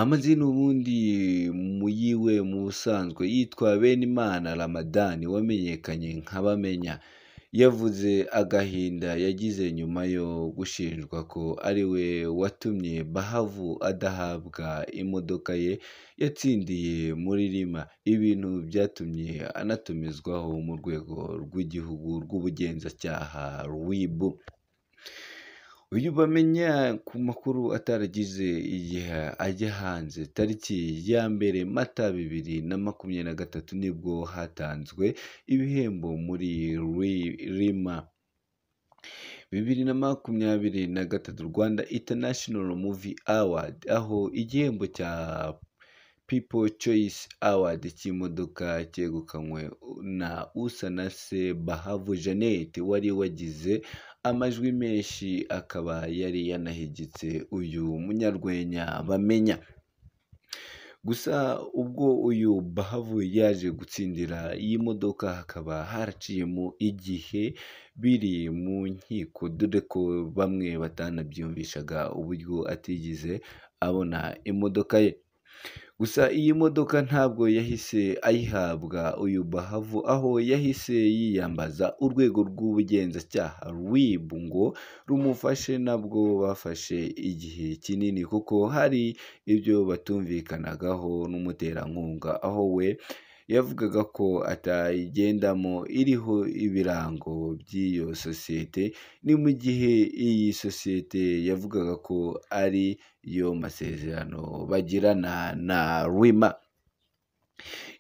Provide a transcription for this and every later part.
Amazina ubundi yiwe mu busanzwe yitwa Benimana Ramadhan wamenyekanye nka Bamenya, yavuze agahinda yagize nyuma yo gushinjwa ko ari we watumye Bahavu adahabwa imodoka ye yatsindiye muri Lima, ibintu byatumye anatumizwaho mu rwego rw'igihugu rw'ubugenzacyaha RIB. Uyu Bamenya ku makuru ataragize igihe ajya hanze, tariki ya mbere Mata 2023 nibwo hatanzwe ibihembo muri Lima 2023 Rwanda International Movie Award, aho igihembo cya People Choice Award cy'imodoka cyegukanywe na Usanase Bahavu Jeannette wari wagize amajwi menshi, akaba yari yanahigitse uyu munyarwenya Bamenya. Gusa ubwo uyu Bahavu yaje gutsindira iyi modoka hakaba haraciyemo igihe biri mu nkiko, dore ko bamwe batanabyumvishaga uburyo atigeze abona imodoka ye. Gusa iyi modoka ntabwo yahise ayihabwa uyu Bahavu, aho yahise yiyambaza urwego rw'ubugenzacyaha RIB ngo rumufashe. Nabwo bafashe igihe kinini kuko hari ibyo batumvikanagaho n'umuterankunga, aho we yavugaga ko atayigendamo iriho ibirango by'iyo sosiyete, ni mu gihe iyi sosiyete yavugaga ko ari yo masezerano bagirana na Rima.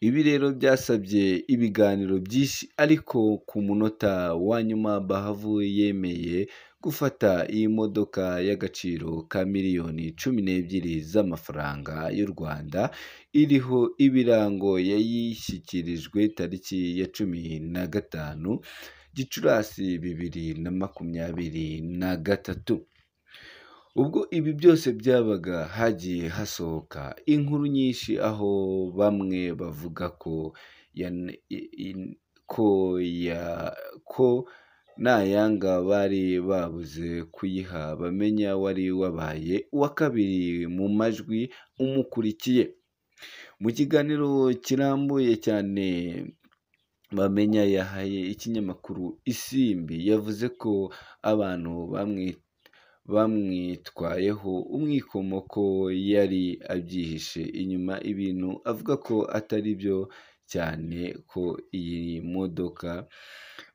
Ibi rero byasabye ibiganiro byinshi, ariko ku munota wa nyuma Bahavu yemeye gufata iyi modoka y'agaciro ka miliyoni 12 z'amafaranga y'u Rwanda iriho ibirango, yayishyikirijwe tariki ya 15 Gicurasi 2023. Ubwo ibi byose byabaga hagiye hasohoka inkuru nyinshi, aho bamwe bavuga ko nta yanga bari babuze kuyiha Bamenya wari wabaye uwa kabiri mu majwi umukurikiye. Mu kiganiro kirambuye cyane Bamenya yahaye ikinyamakuru Isimbi, yavuze ko abantu bamwitwayeho umwikomo, ko yari abyihishe inyuma, ibintu avuga ko atari byo cyane, ko iyi modoka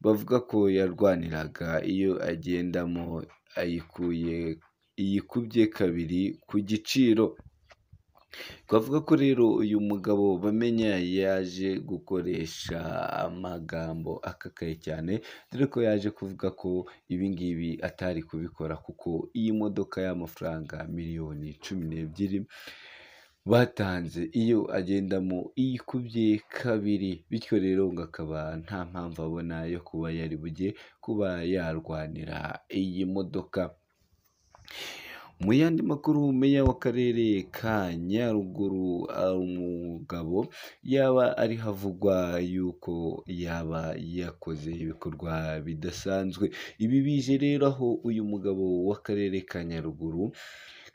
bavuga ko yarwaniraga iyo agendamo iyikubye kabiri ku giciro. Twavuga ko rero uyu mugabo Bamenya yaje gukoresha amagambo akakaye cyane, dore ko yaje kuvuga ko ibi ngibi atari kubikora kuko iyi modoka y'amafaranga miliyoni 12 batanze iyo agendamo iyikubye kabiri, bityo rero ngo akaba nta mpamvu abona yo kuba yari bujye kuba yarwanira iyi modoka. Mu yandi makuru, meya w'akarere ka Nyaruguru umugabo yaba ari havugwa yuko yaba yakoze ibikorwa bidasanzwe. Ibi bije rero aho uyu mugabo w'akarere ka Nyaruguru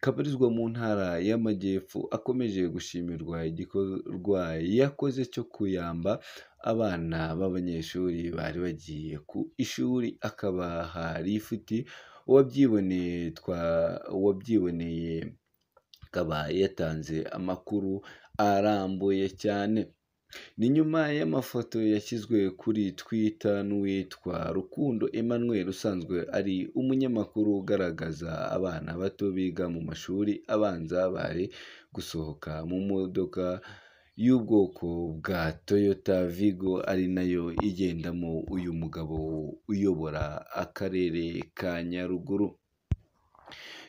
kabarizwa mu ntara y'Amajyepfo akomeje gushimirwa igikorwa yakoze cyo kuyamba abana b'abanyeshuri bari bagiye ku ishuri, akabaha lifuti. Uwabyiboneye akaba yatanze amakuru arambuye cyane. Ni nyuma y'amafoto yashyizwe kuri Twitter n'uwitwa Rukundo Emmanuel usanzwe ari umunyamakuru ugaragaza abana bato biga mu mashuri abanza bari gusohoka mu modoka y'ubwoko bwa Toyota Vigo, ari nayo igendamo uyu mugabo uyobora akarere ka Nyaruguru.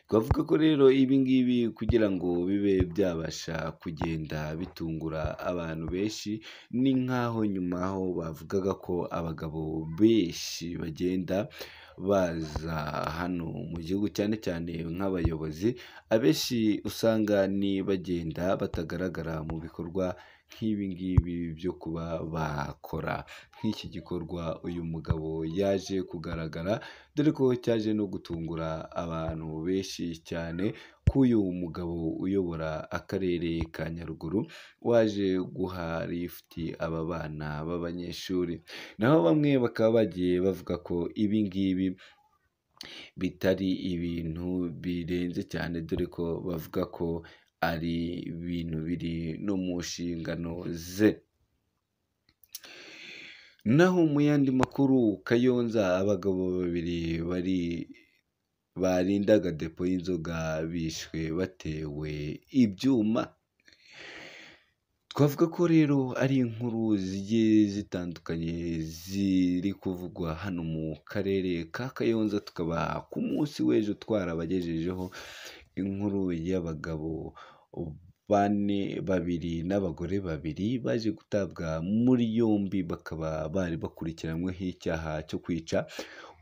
Twavuga ko rero ibi ngibi kugira ngo bibe byabasha kugenda bitungura abantu benshi, ni nk'aho nyuma aho bavugaga ko abagabo benshi bagenda baza hano mu gihugu, cyane cyane nk'abayobozi, abenshi usanga ni bagenda batagaragara mu bikorwa nk'ibi ngibi byo kuba bakora nk'iki gikorwa uyu mugabo yaje kugaragara, dore ko cyaje no gutungura abantu benshi cyane k'uyu mugabo uyobora akarere ka Nyaruguru waje guha lifuti aba bana b'abanyeshuri, naho bamwe bakaba bagiye bavuga ko ibi ngibi bitari ibintu birenze cyane, dore ko bavuga ko ari ibintu biri no mu nshingano ze. Naho mu yandi makuru, Kayonza abagabo babiri barindaga depo y'inzoga bishwe batewe ibyuma. Twavuga ko rero ari inkuru zigiye zitandukanye ziri kuvugwa hano mu karere ka Kayonza, tukaba ku munsi w'ejo twarabagejejeho inkuru y'abagabo babiri n'abagore babiri baje gutabwa muri yombi, bakaba bari bakurikiranyweho icyaha cyo kwica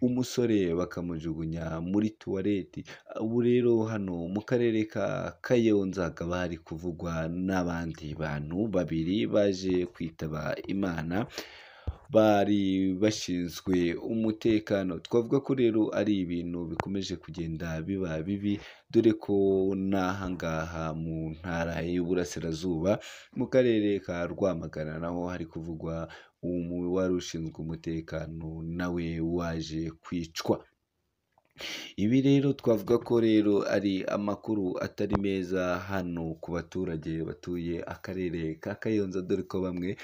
umusore bakamujugunya muri tuwareti. Ubu rero hano mu karere ka Kayonza hakaba hari kuvugwa n'abandi bantu babiri baje kwitaba Imana, bari bashinzwe umutekano. Twavuga ko rero ari ibintu bikomeje kugenda biba bibi, dore ko n'aha ngaha mu ntara y'Uburasirazuba mu karere ka Rwamagana naho hari kuvugwa wari ushinzwe umutekano nawe waje kwicwa. Ibi rero twavuga ko rero ari amakuru atari meza hano ku baturage batuye akarere ka Kayonza, dore ko bamwe